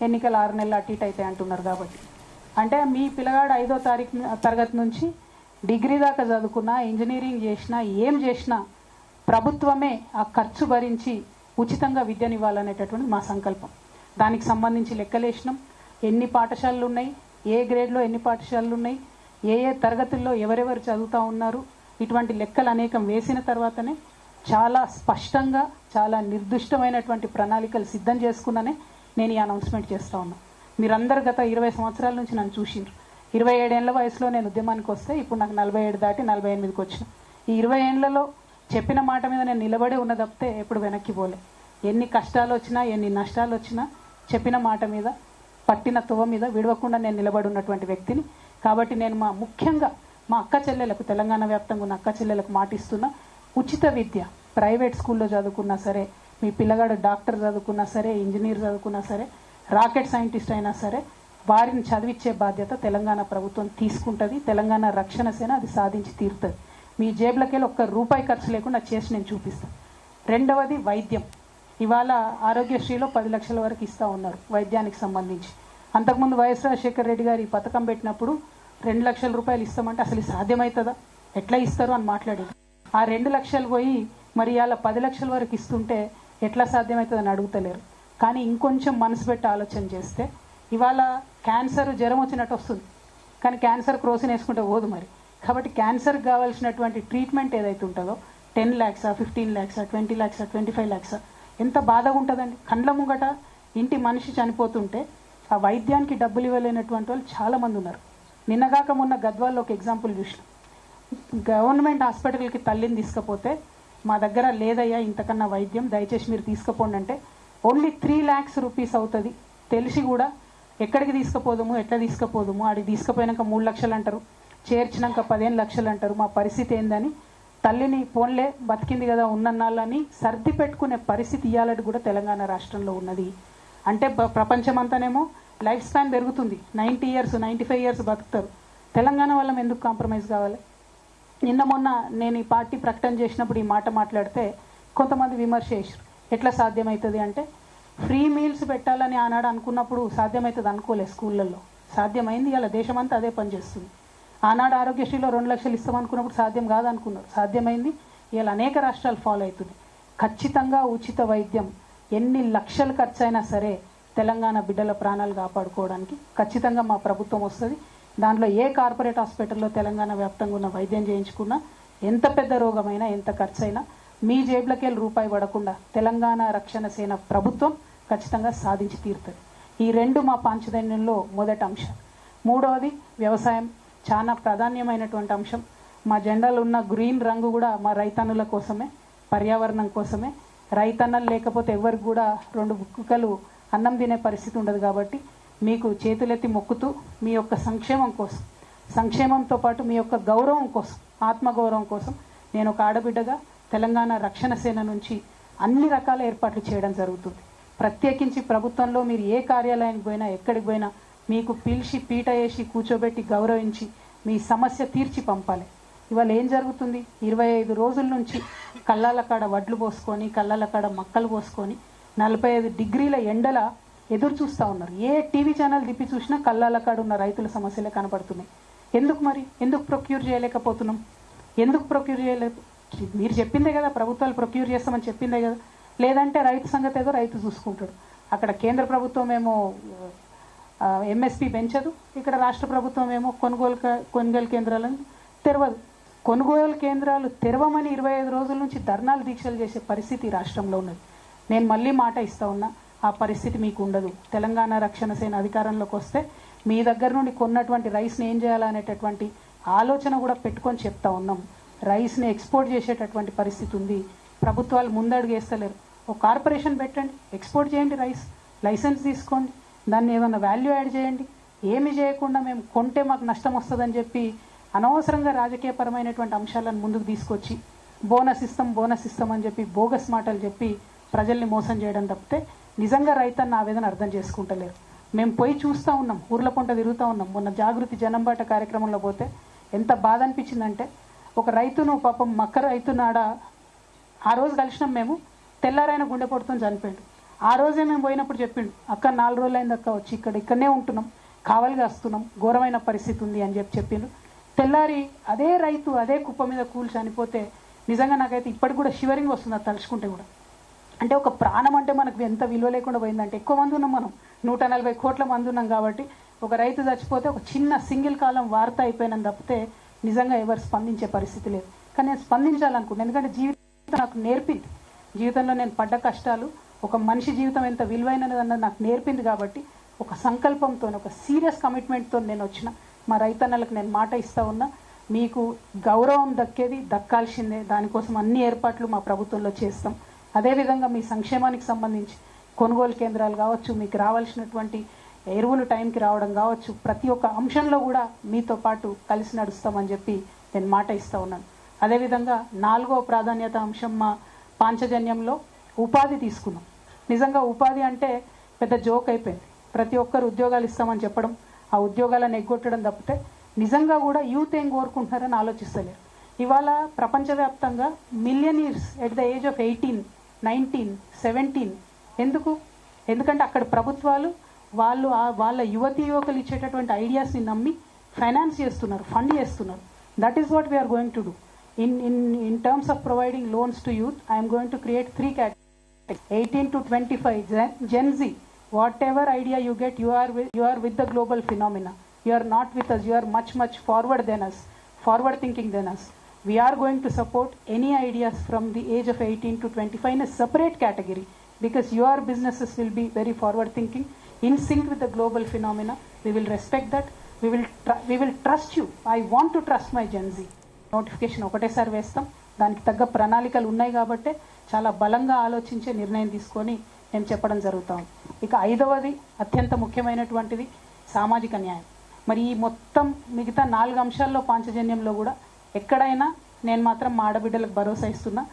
ఎన్నికలు 6 నెలలు అటు ఇటు అయితే అంటున్నారు. కాబట్టి అంటే మీ పిల్లగాడు 5వ తరగతి నుంచి డిగ్రీ దాకా చదువుకున్నా, ఇంజనీరింగ్ చేసినా, ఏం చేసినా ప్రభుత్వమే ఆ ఖర్చు భరించి ఉచితంగా విద్యనివ్వాలనేటటువంటి మా సంకల్పం. దానికి సంబంధించి లెక్కలేసినాం. ఎన్ని పాఠశాలలు ఉన్నాయి, ఏ గ్రేడ్లో ఎన్ని పాఠశాలలు ఉన్నాయి, ఏ ఏ తరగతుల్లో ఎవరెవరు చదువుతూ ఉన్నారు, ఇటువంటి లెక్కలు అనేకం వేసిన తర్వాతనే చాలా స్పష్టంగా చాలా నిర్దిష్టమైనటువంటి ప్రణాళికలు సిద్ధం చేసుకున్నానే నేను ఈ అనౌన్స్మెంట్ చేస్తూ ఉన్నా. మీరందరూ గత 20 సంవత్సరాల నుంచి నన్ను చూసిండ్రు. 27 ఏళ్ల వయసులో నేను ఉద్యమానికి వస్తే ఇప్పుడు నాకు 47 దాటి 48కి వచ్చిన. ఈ 20 ఏళ్లలో చెప్పిన మాట మీద నేను నిలబడి ఉన్న తప్పితే ఎప్పుడు వెనక్కి పోలే. ఎన్ని కష్టాలు వచ్చినా, ఎన్ని నష్టాలు వచ్చినా చెప్పిన మాట మీద, పట్టిన తువ మీద విడవకుండా నేను నిలబడి ఉన్నటువంటి వ్యక్తిని. కాబట్టి నేను ముఖ్యంగా మా అక్క చెల్లెలకు, తెలంగాణ వ్యాప్తంగా ఉన్న అక్క చెల్లెలకు మాటిస్తున్నా, ఉచిత విద్య ప్రైవేట్ స్కూల్లో చదువుకున్నా సరే, మీ పిల్లగాడు డాక్టర్ చదువుకున్నా సరే, ఇంజనీర్ చదువుకున్నా సరే, రాకెట్ సైంటిస్ట్ అయినా సరే, వారిని చదివించే బాధ్యత తెలంగాణ ప్రభుత్వం తీసుకుంటుంది. తెలంగాణ రక్షణ సేన అది సాధించి తీరుతుంది. మీ జేబులకెళ్ళి ఒక్క రూపాయి ఖర్చు లేకుండా చేసి నేను చూపిస్తాను. రెండవది వైద్యం. ఇవాళ ఆరోగ్యశ్రీలో 10 లక్షల వరకు ఇస్తూ ఉన్నారు వైద్యానికి సంబంధించి. అంతకుముందు వైఎస్ రాజశేఖర రెడ్డి గారు ఈ పథకం పెట్టినప్పుడు 2 లక్షల రూపాయలు ఇస్తామంటే అసలు సాధ్యమవుతుందా, ఎట్లా ఇస్తారు అని మాట్లాడేది. ఆ 2 లక్షలు పోయి మరి ఇవాళ 10 లక్షల వరకు ఇస్తుంటే ఎట్లా సాధ్యమవుతుందని అడుగుతలేరు. కానీ ఇంకొంచెం మనసు పెట్టి ఆలోచన చేస్తే ఇవాళ క్యాన్సర్ జ్వరం వచ్చినట్టు వస్తుంది, కానీ క్యాన్సర్ క్రోసిన్ వేసుకుంటే పోదు మరి. కాబట్టి క్యాన్సర్కి కావాల్సినటువంటి ట్రీట్మెంట్ ఏదైతే ఉంటుందో 10 lakhs, 15 lakhs, 20 lakhs, 25 lakhs ఎంత బాధగా ఉంటుందండి. కండ్ల ముంగట ఇంటి మనిషి చనిపోతుంటే ఆ వైద్యానికి డబ్బులు ఇవ్వలేనటువంటి వాళ్ళు చాలామంది ఉన్నారు. నిన్నగాక మొన్న గద్వాల్లో ఒక ఎగ్జాంపుల్ చూసినాం. గవర్నమెంట్ హాస్పిటల్కి తల్లిని తీసుకపోతే మా దగ్గర లేదయ్యా ఇంతకన్నా వైద్యం, దయచేసి మీరు తీసుకుపోండి అంటే ఓన్లీ 3 lakhs rupees అవుతుంది. తెలిసి కూడా ఎక్కడికి తీసుకుపోదాము, ఎట్లా తీసుకుపోదాము, ఆడికి తీసుకుపోయినాక 3 లక్షలు అంటారు, చేర్చినాక 15 లక్షలు అంటారు, మా పరిస్థితి ఏందని తల్లిని పోన్లే బతికింది కదా ఉన్నన్నాళ్ళని సర్ది పెట్టుకునే పరిస్థితి ఇవ్వాలని కూడా తెలంగాణ రాష్ట్రంలో ఉన్నది. అంటే ప్రపంచమంతానేమో లైఫ్ స్పాన్ పెరుగుతుంది, 90 years 95 years బతుకుతారు. తెలంగాణ వాళ్ళం ఎందుకు కాంప్రమైజ్ కావాలి? నిన్న మొన్న నేను ఈ పార్టీ ప్రకటన చేసినప్పుడు ఈ మాట మాట్లాడితే కొంతమంది విమర్శ చేశారు. ఎట్లా సాధ్యమవుతుంది అంటే, ఫ్రీ మీల్స్ పెట్టాలని ఆనాడు అనుకున్నప్పుడు సాధ్యమవుతుంది అనుకోలేదు. స్కూళ్ళల్లో సాధ్యమైంది. ఇలా దేశమంతా అదే పనిచేస్తుంది. ఆనాడు ఆరోగ్యశ్రీలో 2 లక్షలు ఇస్తామనుకున్నప్పుడు సాధ్యం కాదనుకున్నారు, సాధ్యమైంది. ఇలా అనేక రాష్ట్రాలు ఫాలో అవుతుంది. ఖచ్చితంగా ఉచిత వైద్యం ఎన్ని లక్షలు ఖర్చు అయినా సరే తెలంగాణ బిడ్డల ప్రాణాలు కాపాడుకోవడానికి ఖచ్చితంగా మా ప్రభుత్వం వస్తుంది. దాంట్లో ఏ కార్పొరేట్ హాస్పిటల్లో తెలంగాణ వ్యాప్తంగా ఉన్న వైద్యం చేయించుకున్నా, ఎంత పెద్ద రోగమైనా, ఎంత ఖర్చు అయినా మీ జేబులకెళ్ళి రూపాయి పడకుండా తెలంగాణ రక్షణ సేన ప్రభుత్వం ఖచ్చితంగా సాధించి తీరుతుంది. ఈ 2 మా పాంచజన్యంలో మొదటి అంశం. మూడవది వ్యవసాయం, చాలా ప్రాధాన్యమైనటువంటి అంశం. మా జెండాలో ఉన్న గ్రీన్ రంగు కూడా మా రైతన్నుల కోసమే, పర్యావరణం కోసమే. రైతన్నలు లేకపోతే ఎవరికి కూడా 2 బుక్కలు అన్నం తినే పరిస్థితి ఉండదు. కాబట్టి మీకు చేతులెత్తి మొక్కుతూ మీ యొక్క సంక్షేమం కోసం, సంక్షేమంతో పాటు మీ యొక్క గౌరవం కోసం, ఆత్మగౌరవం కోసం నేను ఒక ఆడబిడ్డగా తెలంగాణ రక్షణ సేన నుంచి అన్ని రకాల ఏర్పాట్లు చేయడం జరుగుతుంది. ప్రత్యేకించి ప్రభుత్వంలో మీరు ఏ కార్యాలయానికి పోయినా, ఎక్కడికి పోయినా మీకు పిలిచి పీట వేసి కూర్చోబెట్టి గౌరవించి మీ సమస్య తీర్చి పంపాలి. ఇవాళ ఏం జరుగుతుంది? 25 రోజుల నుంచి కళ్ళాల కాడ వడ్లు పోసుకొని, కళ్ళాల కాడ మక్కలు పోసుకొని 45 degrees ఎండల ఎదురు చూస్తూ ఉన్నారు. ఏ టీవీ ఛానల్ తిప్పి చూసినా కళ్ళాల కాడ ఉన్న రైతుల సమస్యలే కనపడుతున్నాయి. ఎందుకు మరి? ఎందుకు ప్రొక్యూర్ చేయలేకపోతున్నాం? ఎందుకు ప్రొక్యూర్ చేయలేదు? మీరు చెప్పిందే కదా, ప్రభుత్వాలు ప్రొక్యూర్ చేస్తామని చెప్పిందే కదా. లేదంటే రైతు సంగతి ఏదో రైతు చూసుకుంటాడు. అక్కడ కేంద్ర ప్రభుత్వం ఏమో ఎంఎస్పీ పెంచదు, ఇక్కడ రాష్ట్ర ప్రభుత్వం ఏమో కొనుగోలు కేంద్రాలను తెరవదు. కొనుగోలు కేంద్రాలు తెరవమని 25 రోజుల నుంచి ధర్నాలు దీక్షలు చేసే పరిస్థితి రాష్ట్రంలో ఉన్నది. నేను మళ్ళీ మాట ఇస్తా ఉన్నా, ఆ పరిస్థితి మీకు ఉండదు. తెలంగాణ రక్షణ సేన అధికారంలోకి వస్తే మీ దగ్గర నుండి కొన్నటువంటి రైస్ని ఏం చేయాలనేటటువంటి ఆలోచన కూడా పెట్టుకొని చెప్తా ఉన్నాం. రైస్ని ఎక్స్పోర్ట్ చేసేటటువంటి పరిస్థితి ఉంది. ప్రభుత్వాలు ముందడుగు వేస్తలేరు. ఒక కార్పొరేషన్ పెట్టండి, ఎక్స్పోర్ట్ చేయండి రైస్, లైసెన్స్ తీసుకోండి, దాన్ని ఏదన్నా వాల్యూ యాడ్ చేయండి. ఏమి చేయకుండా మేము కొంటే మాకు నష్టం వస్తుందని చెప్పి అనవసరంగా రాజకీయపరమైనటువంటి అంశాలను ముందుకు తీసుకొచ్చి బోనస్ ఇస్తాం అని చెప్పి బోగస్ మాటలు చెప్పి ప్రజల్ని మోసం చేయడం తప్పితే నిజంగా రైతన్న ఆవేదన అర్థం చేసుకుంటలేరు. మేము పోయి చూస్తూ ఉన్నాం, ఊర్ల పొంట తిరుగుతూ ఉన్నాం. మొన్న జాగృతి జనంబాట కార్యక్రమంలో పోతే ఎంత బాధ అనిపించిందంటే, ఒక రైతును పాపం మక్క రైతునాడ ఆ రోజు కలిసినాం మేము, తెల్లారైన గుండెపోటుతో చనిపోయాడు. ఆ రోజే మేము పోయినప్పుడు చెప్పిండు, అక్క 4 రోజులు అయింది అక్క వచ్చి ఇక్కడనే ఉంటున్నాం, కావలిగా వస్తున్నాం, ఘోరమైన పరిస్థితి ఉంది అని చెప్పిండు. తెల్లారి అదే రైతు అదే కుప్ప మీద కూల్చి చనిపోతే నిజంగా నాకైతే ఇప్పటికి కూడా షివరింగ్ వస్తుంది అది తలుచుకుంటే కూడా. అంటే ఒక ప్రాణం అంటే మనకు ఎంత విలువ లేకుండా పోయిందంటే, ఎక్కువ మంది ఉన్నాం మనం, 140 కోట్ల మంది ఉన్నాం కాబట్టి ఒక రైతు చచ్చిపోతే ఒక చిన్న సింగిల్ కాలం వార్త అయిపోయినని తప్పితే నిజంగా ఎవరు స్పందించే పరిస్థితి లేదు. కానీ నేను స్పందించాలనుకున్నాను, ఎందుకంటే జీవితం నాకు నేర్పింది, జీవితంలో నేను పడ్డ కష్టాలు, ఒక మనిషి జీవితం ఎంత విలువైనది అన్నది నాకు నేర్పింది. కాబట్టి ఒక సంకల్పంతో ఒక సీరియస్ కమిట్మెంట్తో నేను వచ్చిన మా రైతన్నలకు నేను మాట ఇస్తా ఉన్నా, మీకు గౌరవం దక్కాల్సిందే, దానికోసం అన్ని ఏర్పాట్లు మా ప్రభుత్వంలో చేస్తాం. అదేవిధంగా మీ సంక్షేమానికి సంబంధించి కొనుగోలు కేంద్రాలు కావచ్చు, మీకు రావాల్సినటువంటి ఎరువులు టైంకి రావడం కావచ్చు, ప్రతి ఒక్క అంశంలో కూడా మీతో పాటు కలిసి నడుస్తామని చెప్పి నేను మాట ఇస్తా ఉన్నాను. అదేవిధంగా 4వ ప్రాధాన్యత అంశం మా పాంచజన్యంలో ఉపాధి తీసుకున్నాం. నిజంగా ఉపాధి అంటే పెద్ద జోక్ అయిపోయింది, ప్రతి ఒక్కరు ఉద్యోగాలు ఇస్తామని చెప్పడం, ఆ ఉద్యోగాలను ఎగ్గొట్టడం తప్పితే నిజంగా కూడా యూత్ ఏం కోరుకుంటున్నారని ఆలోచిస్తలేరు. ఇవాళ ప్రపంచవ్యాప్తంగా millionaires at the age of 18, 19, 17 ఎందుకు? ఎందుకంటే అక్కడ ప్రభుత్వాలు వాళ్ళ యువతీ యువకులు ఇచ్చేటటువంటి ఐడియాస్ని నమ్మి ఫైనాన్స్ చేస్తున్నారు, ఫండ్ చేస్తున్నారు. That is what we are going to do. In terms of providing loans to youth, I am going to create 3 categories: 18 to 25, Gen Z. Whatever idea you get, you are with the global phenomena. You are not with us. You are much forward thinking than us. We are going to support any ideas from the age of 18 to 25 in a separate category, because your businesses will be very forward thinking, in sync with the global phenomena. We will respect that. We will trust you. I want to trust my Gen Z. Notification ఒకటేసారి వేస్తాం, దానికి తగ్గ ప్రణాళికలు ఉన్నాయి కాబట్టి చాలా బలంగా ఆలోచించే నిర్ణయం తీసుకొని మేము చెప్పడం జరుగుతాం. ఇక 5వది అత్యంత ముఖ్యమైనటువంటిది సామాజిక న్యాయం. మరి ఈ మొత్తం మిగతా 4 అంశాల్లో పాంచజన్యంలో కూడా ఎక్కడైనా నేను మాత్రం మా ఆడబిడ్డలకు భరోసా ఇస్తున్నా,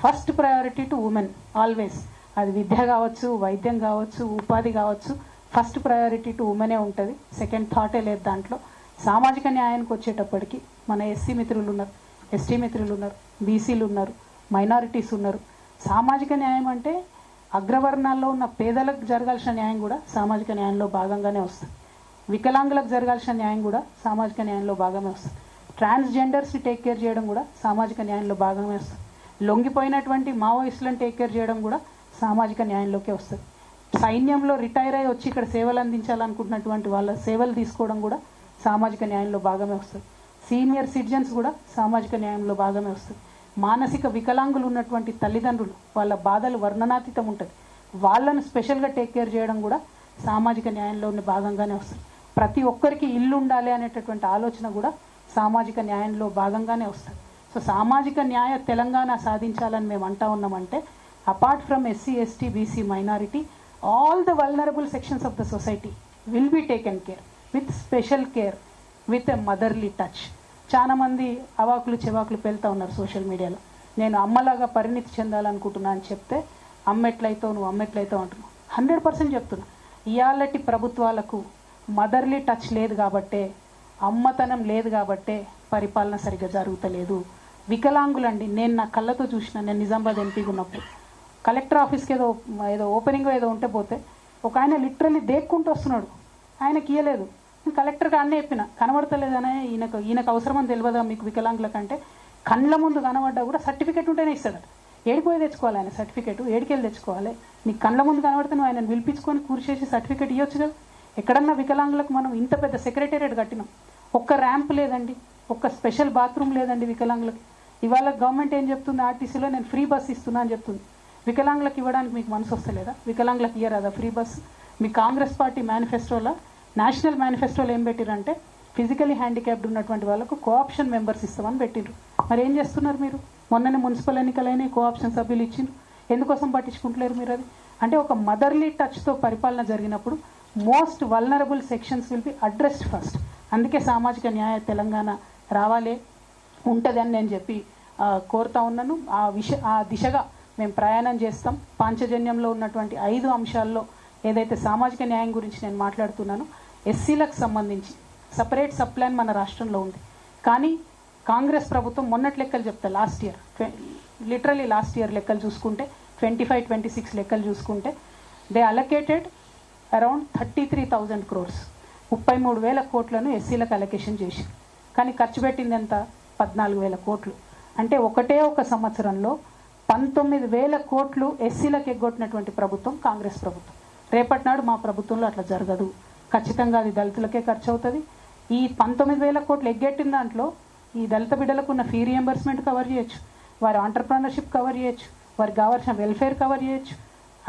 first priority to women always. అది విద్య కావచ్చు, వైద్యం కావచ్చు, ఉపాధి కావచ్చు, ఫస్ట్ ప్రయారిటీ టు ఉమెనే ఉంటుంది, సెకండ్ థాటే లేదు దాంట్లో. సామాజిక న్యాయానికి వచ్చేటప్పటికి మన ఎస్సీ మిత్రులు ఉన్నారు, ఎస్టీ మిత్రులు ఉన్నారు, బీసీలు ఉన్నారు, మైనారిటీస్ ఉన్నారు. సామాజిక న్యాయం అంటే అగ్రవర్ణాల్లో ఉన్న పేదలకు జరగాల్సిన న్యాయం కూడా సామాజిక న్యాయంలో భాగంగానే వస్తుంది. వికలాంగులకు జరగాల్సిన న్యాయం కూడా సామాజిక న్యాయంలో భాగమే వస్తుంది. ట్రాన్స్జెండర్స్ని టేక్ కేర్ చేయడం కూడా సామాజిక న్యాయంలో భాగమే వస్తుంది. లొంగిపోయినటువంటి మావోయిస్టులను టేక్ కేర్ చేయడం కూడా సామాజిక న్యాయంలోకే వస్తుంది. సైన్యంలో రిటైర్ అయ్యి వచ్చి ఇక్కడ సేవలు అందించాలనుకుంటున్నటువంటి వాళ్ళ సేవలు తీసుకోవడం కూడా సామాజిక న్యాయంలో భాగమే వస్తుంది. సీనియర్ సిటిజన్స్ కూడా సామాజిక న్యాయంలో భాగమే వస్తుంది. మానసిక వికలాంగులు ఉన్నటువంటి తల్లిదండ్రులు, వాళ్ళ బాధలు వర్ణనాతీతం ఉంటుంది, వాళ్ళను స్పెషల్గా టేక్ కేర్ చేయడం కూడా సామాజిక న్యాయంలో భాగంగానే వస్తుంది. ప్రతి ఒక్కరికి ఇల్లు ఉండాలి అనేటటువంటి ఆలోచన కూడా సామాజిక న్యాయంలో భాగంగానే వస్తుంది. సో సామాజిక న్యాయ తెలంగాణ సాధించాలని మేము అంటా ఉన్నామంటే, apart from SC, ST, BC, minority, all the vulnerable sections of the society will be taken care with special care, with a motherly touch. చాలా మంది అవాకులు చెవాకులు పెళ్తా ఉన్నారు సోషల్ మీడియాలో, నేను అమ్మలాగా పరిణితి చెందాలనుకుంటున్నా అని చెప్తే అమ్మ ఎట్లయితావు, నువ్వు అమ్మ ఎట్లయితావు అంటున్నావు. 100% చెప్తున్నా, ఇయాలటి ప్రభుత్వాలకు మదర్లీ టచ్ లేదు కాబట్టే, అమ్మతనం లేదు కాబట్టే పరిపాలన సరిగ్గా జరుగుతలేదు. వికలాంగులండి, నేను నా కళ్ళతో చూసిన, నేను నిజామాబాద్ ఎంపీగా ఉన్నప్పుడు కలెక్టర్ ఆఫీస్కి ఏదో ఓపెనింగ్ ఏదో ఉంటే పోతే ఒక ఆయన లిటరల్లీ దేక్కుంటూ వస్తున్నాడు, ఆయనకి ఇయ్యలేదు. కలెక్టర్కి అన్నీ చెప్పిన, కనబడతలేదనే, ఈయనకు అవసరమని తెలియదా మీకు వికలాంగుల కంటే, కళ్ళ ముందు కనబడ్డా కూడా సర్టిఫికేట్ ఉంటేనే ఇస్తాడట. ఏడిపోయి తెచ్చుకోవాలి ఆయన సర్టిఫికేట్, ఏడికెళ్ళి తెచ్చుకోవాలి? నీకు కళ్ళ ముందు కనబడితే నువ్వు ఆయనను పిలిపించుకొని కూర్చేసి సర్టిఫికేట్ ఇవ్వచ్చు కదా. ఎక్కడన్నా వికలాంగులకు మనం ఇంత పెద్ద సెక్రటేరియట్ కట్టినాం, ఒక్క ర్యాంప్ లేదండి, ఒక్క స్పెషల్ బాత్రూమ్ లేదండి వికలాంగులకి. ఇవాళ గవర్నమెంట్ ఏం చెప్తుంది, ఆర్టీసీలో నేను ఫ్రీ బస్ ఇస్తున్నా అని చెప్తుంది. వికలాంగులకు ఇవ్వడానికి మీకు మనసు వస్తలేదా? వికలాంగులకు ఇయ్యరాదా ఫ్రీ బస్? మీ కాంగ్రెస్ పార్టీ మేనిఫెస్టోలో, నేషనల్ మేనిఫెస్టోలో ఏం పెట్టిరంటే, ఫిజికలీ హ్యాండిక్యాప్డ్ ఉన్నటువంటి వాళ్ళకు కోఆప్షన్ మెంబర్స్ ఇస్తామని పెట్టిండ్రు. మరి ఏం చేస్తున్నారు మీరు? మొన్ననే మున్సిపల్ ఎన్నికలైన కోఆప్షన్ సభ్యులు ఇచ్చిండ్రు, ఎందుకోసం పట్టించుకుంటలేరు మీరు? అది అంటే ఒక మదర్లీ టచ్తో పరిపాలన జరిగినప్పుడు most vulnerable sections will be addressed first. అందుకే సామాజిక న్యాయ తెలంగాణ రావాలే ఉంటుంది అని నేను చెప్పి కోరుతా ఉన్నాను. ఆ దిశగా మేము ప్రయాణం చేస్తాం. పాంచజన్యంలో ఉన్నటువంటి 5 అంశాల్లో ఏదైతే సామాజిక న్యాయం గురించి నేను మాట్లాడుతున్నానో, ఎస్సీలకు సంబంధించి సపరేట్ సబ్ ప్లాన్ మన రాష్ట్రంలో ఉంది. కానీ కాంగ్రెస్ ప్రభుత్వం మొన్నటి లెక్కలు చెప్తా, లాస్ట్ ఇయర్ లెక్కలు చూసుకుంటే 25-26 లెక్కలు చూసుకుంటే దే అలొకేటెడ్ అరౌండ్ 33,000 crores 33,000 కోట్లను ఎస్సీలకు అలొకేషన్ చేసి, కానీ ఖర్చు పెట్టింది ఎంత? 14,000 కోట్లు. అంటే ఒకటే ఒక సంవత్సరంలో 19,000 కోట్లు ఎస్సీలకు ఎగ్గొట్టినటువంటి ప్రభుత్వం కాంగ్రెస్ ప్రభుత్వం. రేపటి నాడు మా ప్రభుత్వంలో అట్లా జరగదు. ఖచ్చితంగా అది దళితులకే ఖర్చు అవుతుంది. ఈ 19,000 కోట్లు ఎగ్గొట్టిన దాంట్లో ఈ దళిత బిడ్డలకు ఉన్న ఫీ రియంబర్స్మెంట్ కవర్ చేయొచ్చు, వారి ఆంటర్ప్రినర్షిప్ కవర్ చేయొచ్చు, వారికి కావాల్సిన వెల్ఫేర్ కవర్ చేయొచ్చు,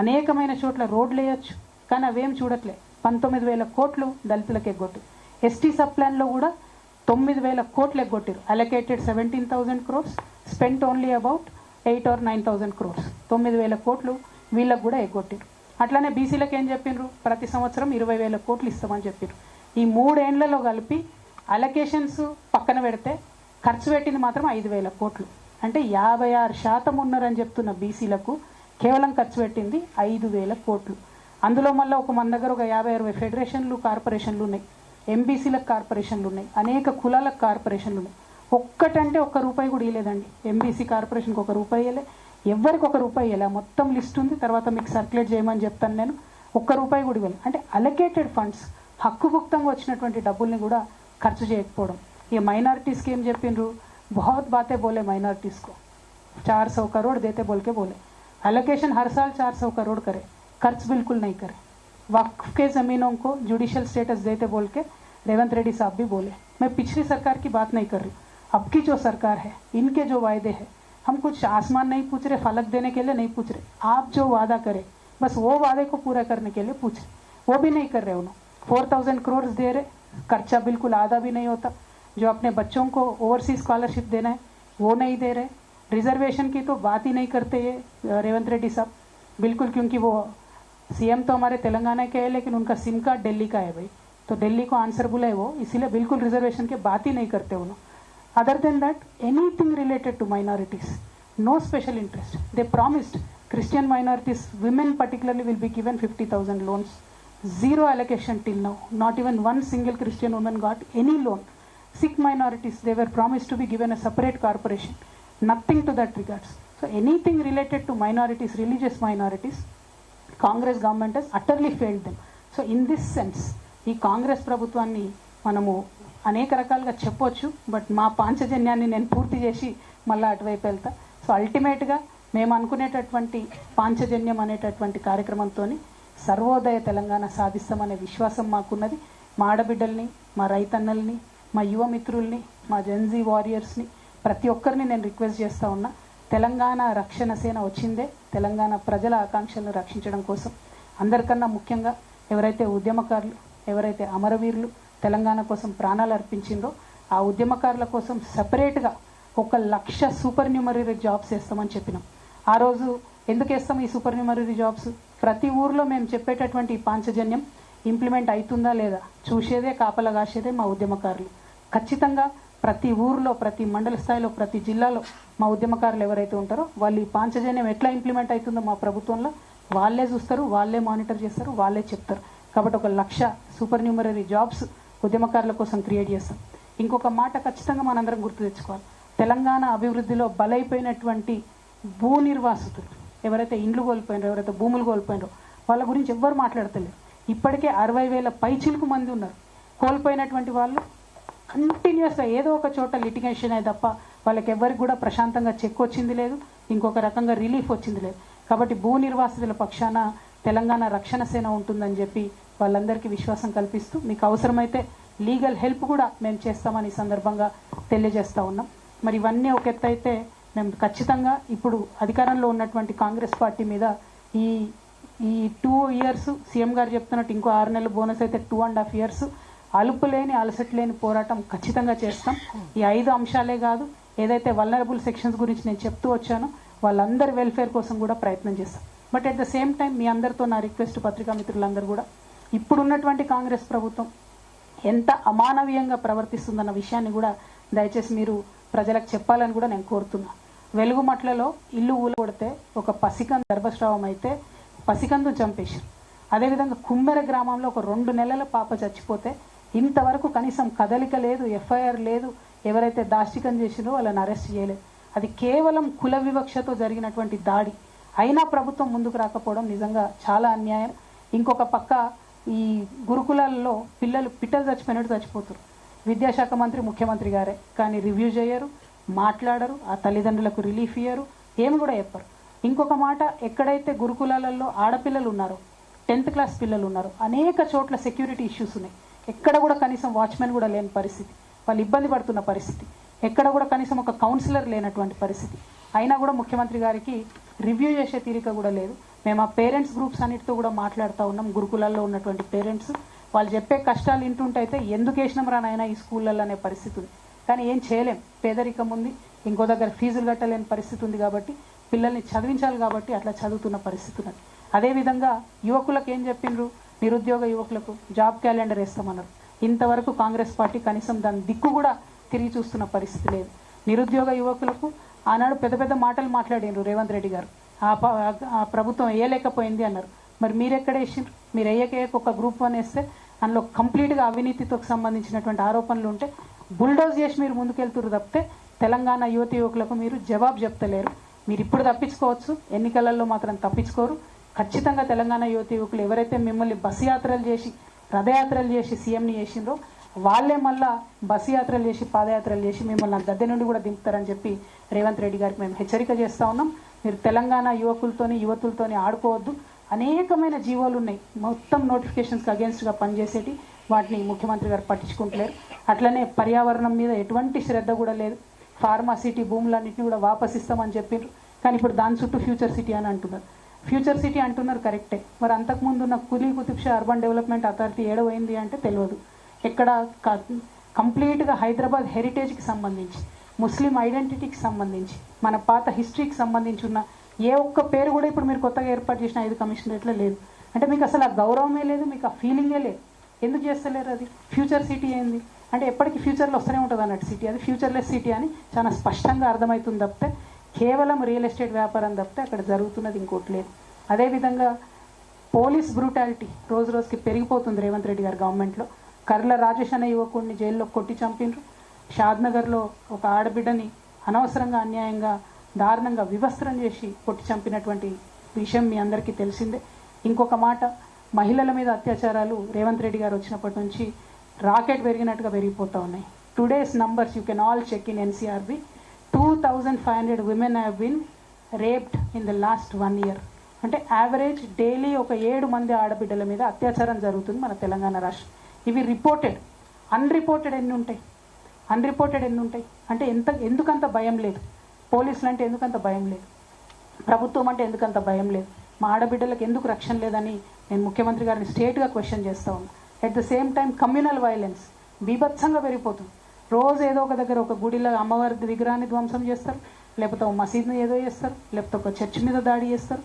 అనేకమైన చోట్ల రోడ్లు వేయచ్చు. కానీ అవేం చూడట్లే. 19,000 కోట్లు దళితులకు ఎగ్గొట్టు. ఎస్టీ సబ్ ప్లాన్లో కూడా 9,000 కోట్లు ఎగ్గొట్టారు. Allocated 17,000 crores, spent only about 8 or 9,000 crores. 9,000 కోట్లు వీళ్ళకు కూడా ఎగ్గొట్టారు. అట్లానే బీసీలకు ఏం చెప్పిండ్రు? ప్రతి సంవత్సరం 20,000 కోట్లు ఇస్తామని చెప్పారు. ఈ 3 ఏళ్లలో కలిపి అలొకేషన్స్ పక్కన పెడితే ఖర్చు పెట్టింది మాత్రం 5,000 కోట్లు. అంటే 56% ఉన్నారని చెప్తున్న బీసీలకు కేవలం ఖర్చు పెట్టింది 5,000 కోట్లు. అందులో మళ్ళీ మన దగ్గర ఒక 50-60 ఫెడరేషన్లు, కార్పొరేషన్లు ఉన్నాయి, ఎంబీసీలకు కార్పొరేషన్లు ఉన్నాయి, అనేక కులాలకు కార్పొరేషన్లు ఉన్నాయి. ఒక్కటంటే ₹1 కూడా ఇవ్వలేదండి. ఎంబీసీ కార్పొరేషన్కి ₹1 ఇవ్వలే, ఎవరికి ₹1 ఇవ్వలే. మొత్తం లిస్ట్ ఉంది, తర్వాత మీకు సర్క్యులేట్ చేయమని చెప్తాను నేను. ₹1 కూడా ఇవ్వాలి. అంటే అలొకేటెడ్ ఫండ్స్, హక్కుభుక్తంగా వచ్చినటువంటి డబ్బుల్ని కూడా ఖర్చు చేయకపోవడం. ఈ మైనారిటీస్కి ఏం చెప్పిండ్రు? बहुत बातें बोले माइनॉरिटीज को, 400 करोड़ देते बोल के बोले, एलोकेशन हर साल 400 करोड़ करे, खर्च बिल्कुल नहीं करे. वक्फ के जमीनों को जुडिशियल स्टेटस देते बोल के रेवंत रेड्डी साहब भी बोले. मैं पिछली सरकार की बात नहीं कर रही, अब की जो सरकार है, इनके जो वायदे हैं, हम कुछ आसमान नहीं पूछ रहे, फलक देने के लिए नहीं पूछ रहे. आप जो वादा करे बस वो वादे को पूरा करने के लिए पूछ रहे, वो भी नहीं कर रहे. उन्होंने 4,000 करोड़ दे रहे, खर्चा बिल्कुल आधा भी नहीं होता. जो अपने बच्चों को ओवरसीज स्कॉलरशिप देना है वो नहीं दे रहे. रिजर्वेशन की तो बात ही नहीं करते ये रेवंत रेड्डी साहब बिल्कुल, क्योंकि वो सीएम तो हमारे तेलंगाना के है, लेकिन उनका सिम कार्ड दिल्ली का है भाई, तो दिल्ली को आंसरबुल है वो, इसीलिए बिल्कुल रिजर्वेशन की बात ही नहीं करते उन्होंने. Other than that anything related to minorities, no special interest. They promised Christian minorities, women particularly, will be given 50,000 loans. Zero allocation till now. Not even one single Christian woman got any loan. Sikh minorities, they were promised to be given a separate corporation. Nothing to that regards. So anything related to minorities, religious minorities, Congress government has utterly failed them. So in this sense, ఈ కాంగ్రెస్ ప్రభుత్వాన్ని మనము అనేక రకాలుగా చెప్పొచ్చు, but మా పాంచజన్యాన్ని నేను పూర్తి చేసి మళ్ళీ అటువైపు వెళ్తా. సో అల్టిమేట్గా మేము అనుకునేటటువంటి పాంచజన్యం అనేటటువంటి కార్యక్రమంతో సర్వోదయ తెలంగాణ సాధిస్తామనే విశ్వాసం మాకున్నది. మా ఆడబిడ్డల్ని, మా రైతన్నల్ని, మా యువ మిత్రుల్ని, మా జెన్జీ వారియర్స్ని, ప్రతి ఒక్కరిని నేను రిక్వెస్ట్ చేస్తూ ఉన్నా, తెలంగాణ రక్షణ సేన వచ్చిందే తెలంగాణ ప్రజల ఆకాంక్షలను రక్షించడం కోసం. అందరికన్నా ముఖ్యంగా ఎవరైతే ఉద్యమకారులు, ఎవరైతే అమరవీరులు తెలంగాణ కోసం ప్రాణాలు అర్పించిందో ఆ ఉద్యమకారుల కోసం సపరేట్గా 1,00,000 సూపర్ న్యూమరీ జాబ్స్ వేస్తామని చెప్పినాం. ఆ రోజు ఎందుకు వేస్తాం ఈ సూపర్ న్యూమరీ జాబ్స్? ప్రతి ఊర్లో మేము చెప్పేటటువంటి ఈ పాంచజన్యం ఇంప్లిమెంట్ అవుతుందా లేదా చూసేదే, కాపలా కాసేదే మా ఉద్యమకారులు. ఖచ్చితంగా ప్రతి ఊర్లో, ప్రతి మండల స్థాయిలో, ప్రతి జిల్లాలో మా ఉద్యమకారులు ఎవరైతే ఉంటారో వాళ్ళు ఈ పాంచజన్యం ఎట్లా ఇంప్లిమెంట్ అవుతుందో మా ప్రభుత్వంలో వాళ్ళే చూస్తారు, వాళ్ళే మానిటర్ చేస్తారు, వాళ్ళే చెప్తారు. కాబట్టి 1,00,000 సూపర్ న్యూమరీ జాబ్స్ ఉద్యమకారుల కోసం క్రియేట్ చేస్తాం. ఇంకొక మాట ఖచ్చితంగా మనందరం గుర్తు తెచ్చుకోవాలి. తెలంగాణ అభివృద్ధిలో బలైపోయినటువంటి భూ నిర్వాసితులు ఎవరైతే ఇండ్లు కోల్పోయినారో, ఎవరైతే భూములు కోల్పోయినారో వాళ్ళ గురించి ఎవ్వరు మాట్లాడతలేరు. ఇప్పటికే 60,000 పైచిలకు మంది ఉన్నారు. కోల్పోయినటువంటి వాళ్ళు కంటిన్యూస్గా ఏదో ఒక చోట లిటిగేషన్ అయ్యి తప్ప వాళ్ళకి ఎవరికి కూడా ప్రశాంతంగా చెక్ వచ్చింది లేదు, ఇంకొక రకంగా రిలీఫ్ వచ్చింది లేదు. కాబట్టి భూ నిర్వాసితుల పక్షాన తెలంగాణ రక్షణ సేన ఉంటుందని చెప్పి వాళ్ళందరికీ విశ్వాసం కల్పిస్తూ మీకు అవసరమైతే లీగల్ హెల్ప్ కూడా మేము చేస్తామని ఈ సందర్భంగా తెలియజేస్తూ ఉన్నాం. మరి ఇవన్నీ ఒక ఎత్తు అయితే, మేము ఖచ్చితంగా ఇప్పుడు అధికారంలో ఉన్నటువంటి కాంగ్రెస్ పార్టీ మీద ఈ 2 years సీఎం గారు చెప్తున్నట్టు ఇంకో 6 నెలలు బోనస్ అయితే 2.5 years అలుపులేని అలసట్లేని పోరాటం ఖచ్చితంగా చేస్తాం. ఈ 5 అంశాలే కాదు, ఏదైతే వల్నరబుల్ సెక్షన్స్ గురించి నేను చెప్తూ వచ్చానో వాళ్ళందరి వెల్ఫేర్ కోసం కూడా ప్రయత్నం చేస్తాం. But at the same time మీ అందరితో నా రిక్వెస్ట్, పత్రికా మిత్రులందరూ కూడా, ఇప్పుడున్నటువంటి కాంగ్రెస్ ప్రభుత్వం ఎంత అమానవీయంగా ప్రవర్తిస్తుందన్న విషయాన్ని కూడా దయచేసి మీరు ప్రజలకు చెప్పాలని కూడా నేను కోరుతున్నా. వెలుగుమట్లలో ఇల్లు ఊలగొడితే ఒక పసికందు గర్భస్రావం అయితే పసికందు చంపేశారు. అదేవిధంగా కుమ్మెర గ్రామంలో ఒక 2 నెలల పాప చచ్చిపోతే ఇంతవరకు కనీసం కదలిక లేదు, ఎఫ్ఐఆర్ లేదు, ఎవరైతే దాష్టికం చేసినో వాళ్ళని అరెస్ట్ చేయలేదు. అది కేవలం కుల వివక్షతో జరిగినటువంటి దాడి. అయినా ప్రభుత్వం ముందుకు రాకపోవడం నిజంగా చాలా అన్యాయం. ఇంకొక పక్క ఈ గురుకులాల్లో పిల్లలు పిట్టలు చచ్చిపోయినట్టు చచ్చిపోతారు. విద్యాశాఖ మంత్రి ముఖ్యమంత్రి గారే, కానీ రివ్యూ చేయరు, మాట్లాడరు, ఆ తల్లిదండ్రులకు రిలీఫ్ ఇయ్యరు, ఏమి కూడా చెప్పరు. ఇంకొక మాట, ఎక్కడైతే గురుకులాలలో ఆడపిల్లలు ఉన్నారో, 10th క్లాస్ పిల్లలు ఉన్నారో, అనేక చోట్ల సెక్యూరిటీ ఇష్యూస్ ఉన్నాయి. ఎక్కడ కూడా కనీసం వాచ్మెన్ కూడా లేని పరిస్థితి, వాళ్ళు ఇబ్బంది పడుతున్న పరిస్థితి, ఎక్కడ కూడా కనీసం ఒక కౌన్సిలర్ లేనటువంటి పరిస్థితి. అయినా కూడా ముఖ్యమంత్రి గారికి రివ్యూ చేసే తీరిక కూడా లేదు. మేము ఆ పేరెంట్స్ గ్రూప్స్ అన్నిటితో కూడా మాట్లాడుతూ ఉన్నాం. గురుకులాల్లో ఉన్నటువంటి పేరెంట్స్ వాళ్ళు చెప్పే కష్టాలు వింటుంటే అయితే ఎందుకు వేసినాం రానైనా ఈ స్కూళ్ళల్లో అనే పరిస్థితి ఉంది. కానీ ఏం చేయలేం, పేదరికం ఉంది, ఇంకో దగ్గర ఫీజులు కట్టలేని పరిస్థితి ఉంది. కాబట్టి పిల్లల్ని చదివించాలి, కాబట్టి అట్లా చదువుతున్న పరిస్థితి ఉన్నది. అదేవిధంగా యువకులకు ఏం చెప్పిండ్రు, నిరుద్యోగ యువకులకు జాబ్ క్యాలెండర్ వేస్తామన్నారు. ఇంతవరకు కాంగ్రెస్ పార్టీ కనీసం దాని దిక్కు కూడా తిరిగి చూస్తున్న పరిస్థితి లేదు. నిరుద్యోగ యువకులకు ఆనాడు పెద్ద పెద్ద మాటలు మాట్లాడినారు రేవంత్ రెడ్డి గారు. ఆ ప్రభుత్వం వేయలేకపోయింది అన్నారు. మరి మీరెక్కడ వేసిండ్రు? మీరు వేయక ఒక గ్రూప్ 1 వేస్తే అందులో కంప్లీట్గా అవినీతితో సంబంధించినటువంటి ఆరోపణలు ఉంటే బుల్డోజ్ చేసి మీరు ముందుకెళ్తున్నారు తప్పితే తెలంగాణ యువతి యువకులకు మీరు జవాబు చెప్తలేరు. మీరు ఇప్పుడు తప్పించుకోవచ్చు, ఎన్నికలలో మాత్రం తప్పించుకోరు. ఖచ్చితంగా తెలంగాణ యువతి యువకులు ఎవరైతే మిమ్మల్ని బస్సు యాత్రలు చేసి రథయాత్రలు చేసి సీఎంని చేసిండ్రో వాళ్ళే మళ్ళా బస్సు యాత్రలు చేసి పాదయాత్రలు చేసి మిమ్మల్ని గద్దె నుండి కూడా దింపుతారని చెప్పి రేవంత్ రెడ్డి గారికి మేము హెచ్చరిక చేస్తూ ఉన్నాం. మీరు తెలంగాణ యువకులతోని యువతులతోని ఆడుకోవద్దు. అనేకమైన జీవోలు ఉన్నాయి, మొత్తం నోటిఫికేషన్స్కి అగేన్స్ట్గా పనిచేసేటి, వాటిని ముఖ్యమంత్రి గారు పట్టించుకుంటలేరు. అట్లనే పర్యావరణం మీద ఎటువంటి శ్రద్ధ కూడా లేదు. ఫార్మా సిటీ భూములన్నింటినీ కూడా వాపసిస్తామని చెప్పిండ్రు, కానీ ఇప్పుడు దాని చుట్టూ ఫ్యూచర్ సిటీ అని అంటున్నారు. ఫ్యూచర్ సిటీ అంటున్నారు కరెక్టే, మరి అంతకుముందు ఉన్న Quli Qutub Shah urban development authority ఏడవైంది అంటే తెలియదు. ఎక్కడ కంప్లీట్గా హైదరాబాద్ హెరిటేజ్కి సంబంధించి, ముస్లిం ఐడెంటిటీకి సంబంధించి, మన పాత హిస్టరీకి సంబంధించి ఉన్న ఏ ఒక్క పేరు కూడా ఇప్పుడు మీరు కొత్తగా ఏర్పాటు చేసిన 5 కమిషనరేట్లో లేదు. అంటే మీకు అసలు ఆ గౌరవమే లేదు, మీకు ఆ ఫీలింగే లేదు. ఎందుకు చేస్తలేరు? అది ఫ్యూచర్ సిటీ ఏంది అంటే ఎప్పటికీ ఫ్యూచర్లో వస్తూనే ఉంటుంది అన్నట్టు సిటీ, అది ఫ్యూచర్లెస్ సిటీ అని చాలా స్పష్టంగా అర్థమవుతుంది తప్పితే కేవలం రియల్ ఎస్టేట్ వ్యాపారం తప్పితే అక్కడ జరుగుతున్నది ఇంకోటి లేదు. అదేవిధంగా పోలీస్ బ్రూటాలిటీ రోజు రోజుకి పెరిగిపోతుంది రేవంత్ రెడ్డి గారి గవర్నమెంట్లో. కర్ల రాజేష్ అనే యువకుడిని జైల్లో కొట్టి చంపిండ్రు. షాద్నగర్లో ఒక ఆడబిడ్డని అనవసరంగా అన్యాయంగా దారుణంగా వివస్త్రం చేసి కొట్టి చంపినటువంటి విషయం మీ అందరికీ తెలిసిందే. ఇంకొక మాట, మహిళల మీద అత్యాచారాలు రేవంత్ రెడ్డి గారు వచ్చినప్పటి నుంచి రాకెట్ పెరిగినట్టుగా పెరిగిపోతూ ఉన్నాయి. Today's numbers you can all check in NCRB. 2500 women have been raped in the last 1 year. అంటే యావరేజ్ డైలీ ఒక 7 మంది ఆడబిడ్డల మీద అత్యాచారం జరుగుతుంది మన తెలంగాణ రాష్ట్రం. ఇవి రిపోర్టెడ్. అన్రిపోర్టెడ్ ఎన్ని ఉంటాయి? అంటే ఎందుకంత భయం లేదు? పోలీసులు అంటే ఎందుకంత భయం లేదు? ప్రభుత్వం అంటే ఎందుకంత భయం లేదు? మా ఆడబిడ్డలకు ఎందుకు రక్షణ లేదని నేను ముఖ్యమంత్రి గారిని స్ట్రేట్గా క్వశ్చన్ చేస్తూ ఉన్నా. At the same time communal violence బీభత్సంగా పెరిగిపోతుంది. రోజు ఏదో ఒక దగ్గర ఒక గుడిలో అమ్మవారి విగ్రహాన్ని ధ్వంసం చేస్తారు, లేకపోతే ఒక మసీద్ని ఏదో చేస్తారు, లేకపోతే ఒక చర్చ్ మీద దాడి చేస్తారు.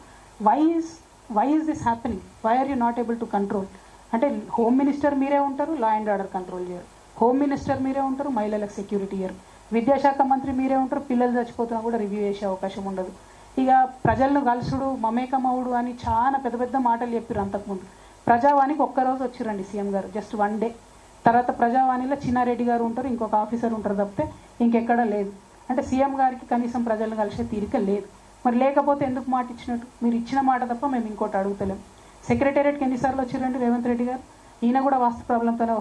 Why is this happening? Why are you not able to control? అంటే హోమ్ మినిస్టర్ మీరే ఉంటారు, లా అండ్ ఆర్డర్ కంట్రోల్ చేయరు. హోమ్ మినిస్టర్ మీరే ఉంటారు, మహిళలకు సెక్యూరిటీ ఇయ్యరు. విద్యాశాఖ మంత్రి మీరే ఉంటారు, పిల్లలు చచ్చిపోతున్నా కూడా రివ్యూ చేసే అవకాశం ఉండదు. ఇక ప్రజలను కలుసుడు, మమేకమవుడు అని చాలా పెద్ద పెద్ద మాటలు చెప్పారు అంతకుముందు. ప్రజావాణికి ఒక్కరోజు వచ్చిరండి సీఎం గారు, జస్ట్ 1 day. తర్వాత ప్రజావాణిలో చిన్నారెడ్డి గారు ఉంటారు, ఇంకొక ఆఫీసర్ ఉంటారు తప్పితే ఇంకెక్కడా లేదు. అంటే సీఎం గారికి కనీసం ప్రజలను కలిసే తీరిక లేదు. మరి లేకపోతే ఎందుకు మాట ఇచ్చినట్టు? మీరు ఇచ్చిన మాట తప్ప మేము ఇంకోటి అడుగుతలేం. సెక్రటేరియట్కి ఎన్నిసార్లు వచ్చిరండి రేవంత్ రెడ్డి గారు? ఈయన కూడా వాస్తు ప్రాబ్లంతోనే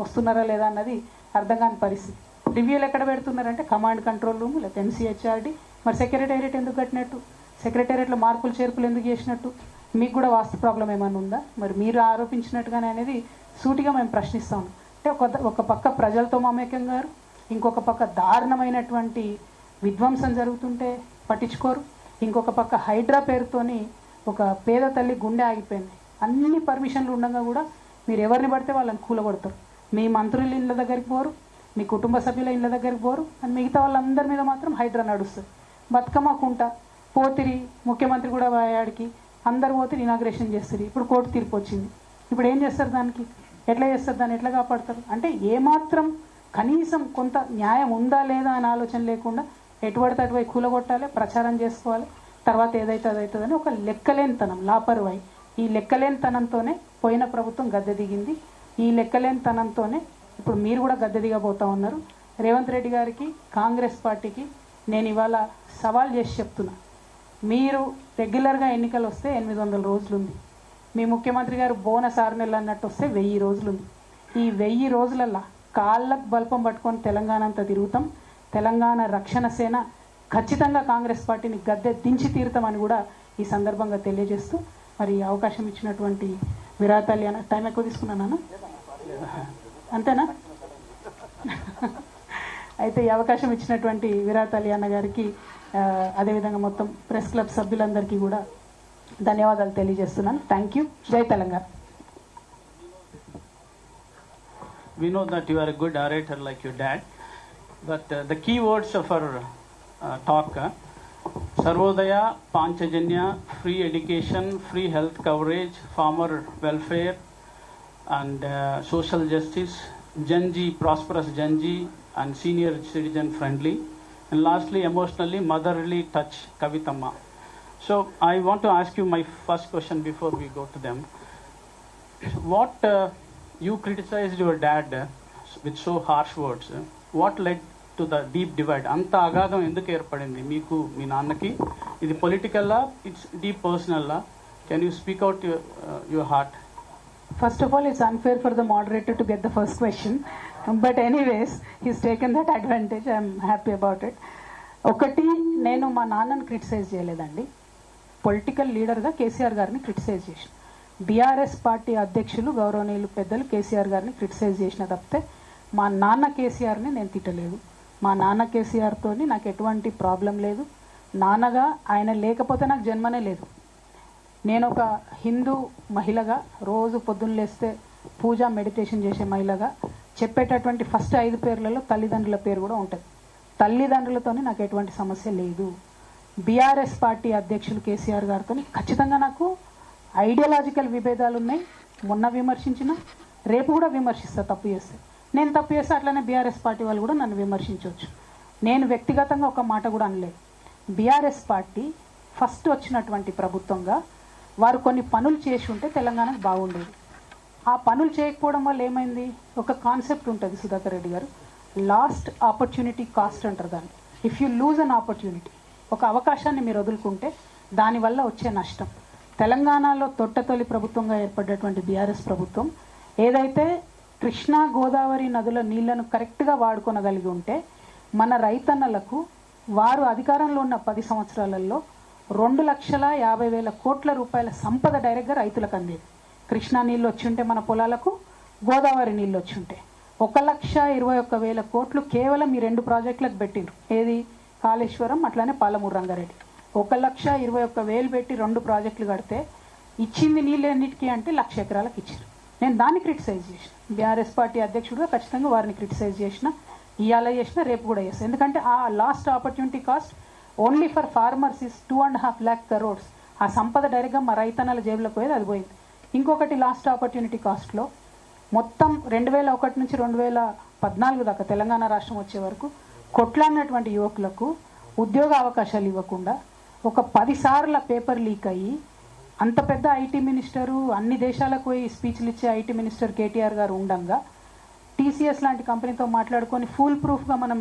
వస్తున్నారా లేదా అన్నది అర్థం కాని పరిస్థితి. రివ్యూలు ఎక్కడ పెడుతున్నారంటే కమాండ్ కంట్రోల్ రూమ్, లేకపోతే ఎన్సీహెచ్ఆర్డి. మరి సెక్రటేరియట్ ఎందుకు కట్టినట్టు? సెక్రటేరియట్లో మార్పులు చేర్పులు ఎందుకు చేసినట్టు? మీకు కూడా వాస్తు ప్రాబ్లం ఏమైనా ఉందా? మరి మీరు ఆరోపించినట్టుగానే అనేది సూటిగా మేము ప్రశ్నిస్తాం. అంటే ఒక పక్క ప్రజలతో మమేకం గారు, ఇంకొక పక్క దారుణమైనటువంటి విధ్వంసం జరుగుతుంటే పట్టించుకోరు, ఇంకొక పక్క హైడ్రా పేరుతోని ఒక పేద తల్లి గుండె ఆగిపోయింది. అన్ని పర్మిషన్లు ఉండగా కూడా మీరు ఎవరిని పడితే వాళ్ళని కూలగొడతారు. మీ మంత్రుల ఇళ్ళ దగ్గరికి పోరు, మీ కుటుంబ సభ్యుల ఇళ్ళ దగ్గరికి పోరు, అని మిగతా వాళ్ళందరి మీద మాత్రం హైడ్రా నడుస్తుంది. బతుకమ్మ కుంట పోతిరి, ముఖ్యమంత్రి కూడా వాయాడికి అందరు పోతే ఇనాగ్రేషన్ చేస్తారు. ఇప్పుడు కోర్టు తీర్పు వచ్చింది. ఇప్పుడు ఏం చేస్తారు? దానికి ఎట్లా చేస్తారు? దాన్ని ఎట్లా కాపాడతారు? అంటే ఏమాత్రం కనీసం కొంత న్యాయం ఉందా లేదా అని ఆలోచన లేకుండా ఎటుపడితే అటువై కూలగొట్టాలి, ప్రచారం చేసుకోవాలి, తర్వాత ఏదైతే అదవుతుందని ఒక లెక్కలేనితనం, లాపరువాయి. ఈ లెక్కలేనితనంతోనే పోయిన ప్రభుత్వం గద్దె దిగింది. ఈ లెక్కలేనితనంతోనే ఇప్పుడు మీరు కూడా గద్దె దిగబోతా ఉన్నారు. రేవంత్ రెడ్డి గారికి, కాంగ్రెస్ పార్టీకి నేను ఇవాళ సవాల్ చేసి చెప్తున్నా, మీరు రెగ్యులర్గా ఎన్నికలు వస్తే 800 రోజులు ఉంది. మీ ముఖ్యమంత్రి గారు బోనస్ 6 నెలలు అన్నట్టు వస్తే 1000 రోజులు ఉంది. ఈ 1000 రోజులల్లా కాళ్ళకు బల్పం పట్టుకొని తెలంగాణ అంతా తిరుగుతాం. తెలంగాణ రక్షణ సేన ఖచ్చితంగా కాంగ్రెస్ పార్టీని గద్దె దించి తీరుతామని కూడా ఈ సందర్భంగా తెలియజేస్తూ, మరి అవకాశం ఇచ్చినటువంటి విరాతాలి అన్న, టైం ఎక్కువ తీసుకున్నానా? అంతేనా? అయితే ఈ అవకాశం ఇచ్చినటువంటి విరాతాలి అన్న గారికి, అదేవిధంగా మొత్తం ప్రెస్ క్లబ్ సభ్యులందరికీ కూడా ధన్యవాదాలు తెలియజేస్తున్నాను. Thank you. జై Telangana. We know that you are a good orator like your dad, but the key words of our talk, Sarvodaya, Panchajanya, free education, free health coverage, farmer welfare and social justice, Janji, prosperous Janji and senior citizen friendly, and lastly emotionally motherly touch, Kavithamma. So I want to ask you my first question before we go to them. What you criticized your dad with so harsh words. What led to the deep divide? Anta agadam enduku erpadindi meeku mee naannaki? Idi political la, it's deep personal la. Can you speak out your heart? First of all, it's unfair for the moderator to get the first question, but anyways he's taken that advantage. I'm happy about it. ఒకటి, నేను మా నాన్నని criticise చేయలేదండి. Political లీడర్గా కేసీఆర్ గారిని criticise చేసిన, BRS party అధ్యక్షులు గౌరవనీయులు పెద్దలు కేసీఆర్ గారిని క్రిటిసైజ్ చేసిన తప్పితే మా నాన్న కేసీఆర్ని నేను తిట్టలేదు. మా నాన్న కేసీఆర్తో నాకు ఎటువంటి ప్రాబ్లం లేదు. నాన్నగా ఆయన లేకపోతే నాకు జన్మనే లేదు. నేను ఒక హిందూ మహిళగా రోజు పొద్దున్న లేస్తే పూజ మెడిటేషన్ చేసే మహిళగా చెప్పేటటువంటి ఫస్ట్ 5 పేర్లలో తల్లిదండ్రుల పేరు కూడా ఉంటుంది. తల్లిదండ్రులతో నాకు ఎటువంటి సమస్య లేదు. బీఆర్ఎస్ పార్టీ అధ్యక్షులు కేసీఆర్ గారితో ఖచ్చితంగా నాకు ఐడియాలజికల్ విభేదాలు ఉన్నాయి. మొన్న విమర్శించిన, రేపు కూడా విమర్శిస్తా. తప్పు చేస్తే నేను తప్పు చేస్తే అట్లనే బీఆర్ఎస్ పార్టీ వాళ్ళు కూడా నన్ను విమర్శించవచ్చు. నేను వ్యక్తిగతంగా ఒక మాట కూడా అనలేదు. బీఆర్ఎస్ పార్టీ ఫస్ట్ వచ్చినటువంటి ప్రభుత్వంగా వారు కొన్ని పనులు చేసి ఉంటే తెలంగాణకు బాగుండేది. ఆ పనులు చేయకపోవడం వల్ల ఏమైంది? ఒక కాన్సెప్ట్ ఉంటుంది సుధాకర్ రెడ్డి గారు, లాస్ట్ ఆపర్చునిటీ కాస్ట్ అంటారు దాన్ని. If you lose an opportunity, ఒక అవకాశాన్ని మీరు వదులుకుంటే దానివల్ల వచ్చే నష్టం. తెలంగాణలో తొట్టతొలి ప్రభుత్వంగా ఏర్పడ్డటువంటి బీఆర్ఎస్ ప్రభుత్వం ఏదైతే కృష్ణా గోదావరి నదుల నీళ్లను కరెక్ట్గా వాడుకోనగలిగి ఉంటే మన రైతన్నలకు వారు అధికారంలో ఉన్న 10 సంవత్సరాలలో 2,50,000 కోట్ల రూపాయల సంపద డైరెక్ట్గా రైతులకు అందేది. కృష్ణా నీళ్ళు వచ్చి ఉంటే మన పొలాలకు, గోదావరి నీళ్ళు వచ్చి ఉంటే 1,21,000 కోట్లు కేవలం ఈ 2 ప్రాజెక్టులకు పెట్టిండ్రు. ఏది? కాళేశ్వరం, అట్లానే పాలమూరు రంగారెడ్డి. 1,21,000 పెట్టి 2 ప్రాజెక్టులు కడితే ఇచ్చింది నీళ్ళు ఎన్నిటికీ అంటే 1,00,000 ఎకరాలకు ఇచ్చారు. నేను దాన్ని క్రిటిసైజ్ చేసిన, బీఆర్ఎస్ పార్టీ అధ్యక్షుడిగా ఖచ్చితంగా వారిని క్రిటిసైజ్ చేసిన, ఇవాళ చేసిన, రేపు కూడా చేస్తాను. ఎందుకంటే ఆ last opportunity cost only for farmers is 2.5 lakh crores. ఆ సంపద డైరెక్ట్గా మా రైతన్నల జేబులకు పోయేది, అది పోయింది. ఇంకొకటి లాస్ట్ ఆపర్చునిటీ కాస్ట్లో మొత్తం 2001 నుంచి 2014 దాకా తెలంగాణ రాష్ట్రం వచ్చే వరకు కొట్లాడినటువంటి యువకులకు ఉద్యోగ అవకాశాలు ఇవ్వకుండా ఒక 10 సార్ల పేపర్ లీక్ అయ్యి, అంత పెద్ద ఐటీ మినిస్టరు, అన్ని దేశాలకు పోయి స్పీచ్లు ఇచ్చే ఐటీ మినిస్టర్ కేటీఆర్ గారు ఉండంగా టీసీఎస్ లాంటి కంపెనీతో మాట్లాడుకొని ఫుల్ ప్రూఫ్గా మనం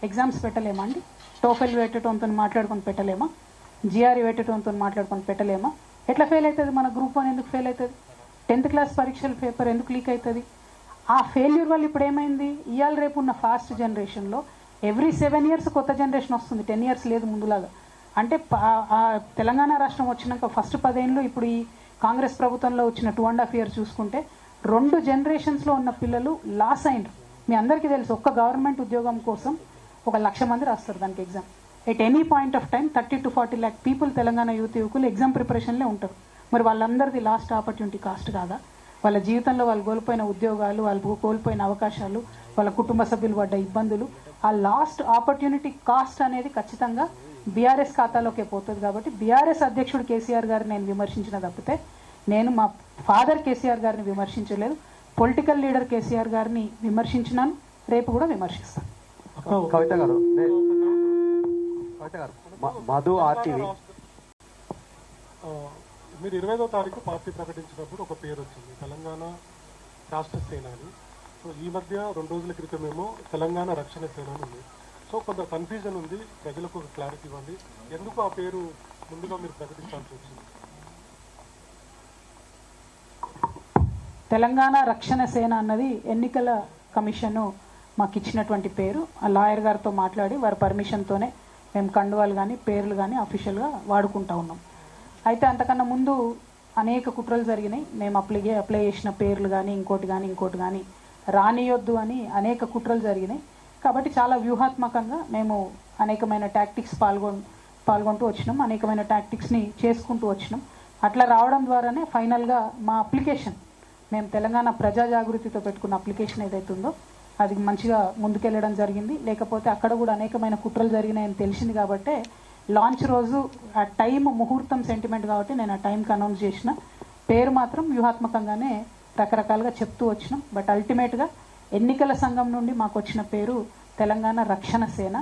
ఎగ్జామ్స్ పెట్టలేమా అండి? టోఫెల్ పెట్టడంతో మాట్లాడుకొని పెట్టలేమా? జిఆర్ఈ పెట్టడంతో మాట్లాడుకొని పెట్టలేమా? ఎట్లా ఫెయిల్ అవుతుంది? మన గ్రూప్ 1 ఎందుకు ఫెయిల్ అవుతుంది? 10th క్లాస్ పరీక్షల పేపర్ ఎందుకు లీక్ అవుతుంది? ఆ ఫెయిల్యూర్ వల్ల ఇప్పుడు ఏమైంది? ఇవాళ రేపు ఉన్న ఫాస్ట్ జనరేషన్లో ఎవ్రీ 7 years కొత్త జనరేషన్ వస్తుంది. 10 years లేదు ముందులాగా. అంటే తెలంగాణ రాష్ట్రం వచ్చినాక ఫస్ట్ 10 ఏళ్ళు, ఇప్పుడు ఈ కాంగ్రెస్ ప్రభుత్వంలో వచ్చిన 2.5 years చూసుకుంటే 2 generations ఉన్న పిల్లలు లాస్ అయినరు. మీ అందరికీ తెలుసు, ఒక్క గవర్నమెంట్ ఉద్యోగం కోసం 1,00,000 మంది రాస్తారు దానికి exam. At any point of time 30 to 40 lakh people Telangana యువకులు ఎగ్జామ్ ప్రిపరేషన్లే ఉంటారు. మరి వాళ్ళందరిది లాస్ట్ ఆపర్చునిటీ కాస్ట్ కాదా? వాళ్ళ జీవితంలో వాళ్ళు కోల్పోయిన ఉద్యోగాలు, వాళ్ళు కోల్పోయిన అవకాశాలు, వాళ్ళ కుటుంబ సభ్యులు పడ్డ ఇబ్బందులు, ఆ లాస్ట్ ఆపర్చునిటీ కాస్ట్ అనేది ఖచ్చితంగా బీఆర్ఎస్ ఖాతాలోకే పోతుంది. కాబట్టి బీఆర్ఎస్ అధ్యక్షుడు కేసీఆర్ గారిని నేను విమర్శించిన తప్పితే నేను మా ఫాదర్ కేసీఆర్ గారిని విమర్శించలేదు. పొలిటికల్ లీడర్ కేసీఆర్ గారిని విమర్శించినాను, రేపు కూడా విమర్శిస్తాను. కవిత గారు, మధు ఆర్టీవీ. మీరు 25వ తారీఖు పార్టీ ప్రకటించినప్పుడు ఒక పేరు వచ్చింది, తెలంగాణ రాష్ట్ర సేన అని. సో ఈ మధ్య 2 రోజుల క్రితమేమో తెలంగాణ రక్షణ సేన అని ఉంది. సో కొంత కన్ఫ్యూజన్ ఉంది, ప్రజలకు ఒక క్లారిటీ ఇవ్వండి. ఎందుకు ఆ పేరు ముందుగా మీరు ప్రకటించాల్సి వచ్చింది? తెలంగాణ రక్షణ సేన అన్నది ఎన్నికల కమిషన్ మాకు ఇచ్చినటువంటి పేరు. ఆ లాయర్ గారితో మాట్లాడి వారి పర్మిషన్తోనే మేము కండువాలు కానీ పేర్లు కానీ అఫీషియల్గా వాడుకుంటా ఉన్నాం. అయితే అంతకన్నా ముందు అనేక కుట్రలు జరిగినాయి. మేము అప్లై చేసిన పేర్లు కానీ ఇంకోటి కానీ రానియొద్దు అని అనేక కుట్రలు జరిగినాయి. కాబట్టి చాలా వ్యూహాత్మకంగా మేము అనేకమైన టాక్టిక్స్ పాల్గొంటూ వచ్చినాం, అనేకమైన టాక్టిక్స్ని చేసుకుంటూ వచ్చినాం. అట్లా రావడం ద్వారానే ఫైనల్గా మా అప్లికేషన్, మేము తెలంగాణ ప్రజా జాగృతితో పెట్టుకున్న అప్లికేషన్ ఏదైతే ఉందో అది మంచిగా ముందుకెళ్ళడం జరిగింది. లేకపోతే అక్కడ కూడా అనేకమైన కుట్రలు జరిగినాయని తెలిసింది కాబట్టే లాంచ్ రోజు ఆ టైం ముహూర్తం సెంటిమెంట్ కాబట్టి నేను ఆ టైంకి అనౌన్స్ చేసిన. పేరు మాత్రం వ్యూహాత్మకంగానే రకరకాలుగా చెప్తూ వచ్చినాం. బట్ అల్టిమేట్గా ఎన్నికల సంఘం నుండి మాకు వచ్చిన పేరు తెలంగాణ రక్షణ సేన.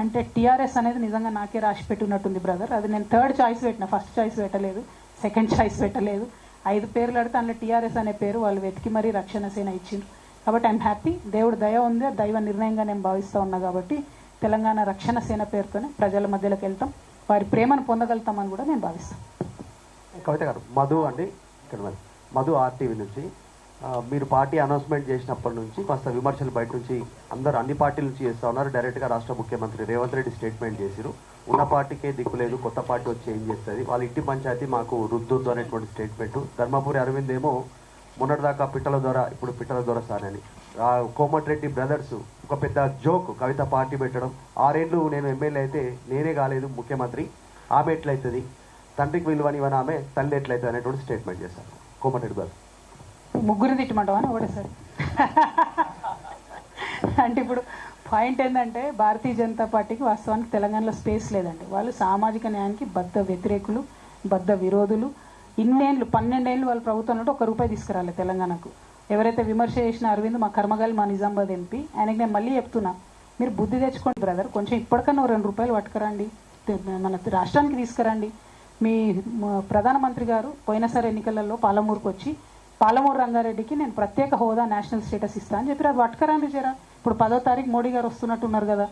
అంటే టీఆర్ఎస్ అనేది నిజంగా నాకే రాసి పెట్టున్నట్టుంది బ్రదర్. అది నేను థర్డ్ చాయిస్ పెట్టిన, ఫస్ట్ చాయిస్ పెట్టలేదు, సెకండ్ చాయిస్ పెట్టలేదు. 5 పేర్లు అడితే అందులో టీఆర్ఎస్ అనే పేరు వాళ్ళు వెతికి మరీ రక్షణ సేన ఇచ్చిండ్రు. కాబట్టి ఐఎమ్ హ్యాపీ. దేవుడు దయ ఉంది, దైవ నిర్ణయంగా నేను భావిస్తూ ఉన్నా. కాబట్టి తెలంగాణ రక్షణ సేన పేరుతోనే ప్రజల మధ్యలోకి వెళ్తాం, వారి ప్రేమను పొందగలుగుతామని కూడా నేను భావిస్తాను. కవిత గారు, మధు అండి ఇక్కడ మధు ఆర్టీవీ నుంచి. మీరు పార్టీ అనౌన్స్మెంట్ చేసినప్పటి నుంచి కాస్త విమర్శలు బయట నుంచి అందరూ అన్ని పార్టీల నుంచి చేస్తూ ఉన్నారు. డైరెక్ట్గా రాష్ట్ర ముఖ్యమంత్రి రేవంత్ రెడ్డి స్టేట్మెంట్ చేశారు, ఉన్న పార్టీకే దిక్కు లేదు, కొత్త పార్టీ వచ్చి ఏం చేస్తుంది, వాళ్ళ ఇంటి పంచాయతీ మాకు రుద్దొద్దు అనేటువంటి స్టేట్మెంట్. ధర్మపురి అరవింద్ ఏమో మొన్నటిదాకా పిట్టల ద్వారా ఇప్పుడు పిట్టల ద్వారా సార్ అని. కోమటిరెడ్డి బ్రదర్స్ ఒక పెద్ద జోక్, కవిత పార్టీ పెట్టడం. 6 ఏళ్ళు నేను ఎమ్మెల్యే అయితే నేనే కాలేదు ముఖ్యమంత్రి, ఆమె ఎట్లయితుంది, తండ్రికి విలువనివని ఆమె తల్లి ఎట్లయితుంది అనేటువంటి స్టేట్మెంట్ చేశారు కోమటిరెడ్డి బ్రదర్స్. ముగ్గురు తిట్టమంటావా అని ఒకటేసారి అంటే ఇప్పుడు పాయింట్ ఏంటంటే భారతీయ జనతా పార్టీకి వాస్తవానికి తెలంగాణలో స్పేస్ లేదండి. వాళ్ళు సామాజిక న్యాయానికి బద్ధ వ్యతిరేకులు, బద్ధ విరోధులు. 12 ఏళ్ళు వాళ్ళ ప్రభుత్వంలో ₹1 తీసుకురాలి తెలంగాణకు. ఎవరైతే విమర్శ చేసిన అరవింద్ మా కర్మగాలి, మా నిజామాబాద్ ఎంపీ, ఆయనకి నేను మళ్ళీ చెప్తున్నా, మీరు బుద్ధి తెచ్చుకోండి బ్రదర్, కొంచెం ఇప్పటికన్నా ₹2 పట్టుకురండి, మన రాష్ట్రానికి తీసుకురండి. మీ ప్రధానమంత్రి గారు పోయినసారి ఎన్నికలలో పాలమూరుకు వచ్చి పాలమూరు రంగారెడ్డికి నేను ప్రత్యేక హోదా, నేషనల్ స్టేటస్ ఇస్తా అని చెప్పి అది పట్టుకురండి జరా. ఇప్పుడు 10వ తారీఖు మోడీ గారు వస్తున్నట్టున్నారు కదా,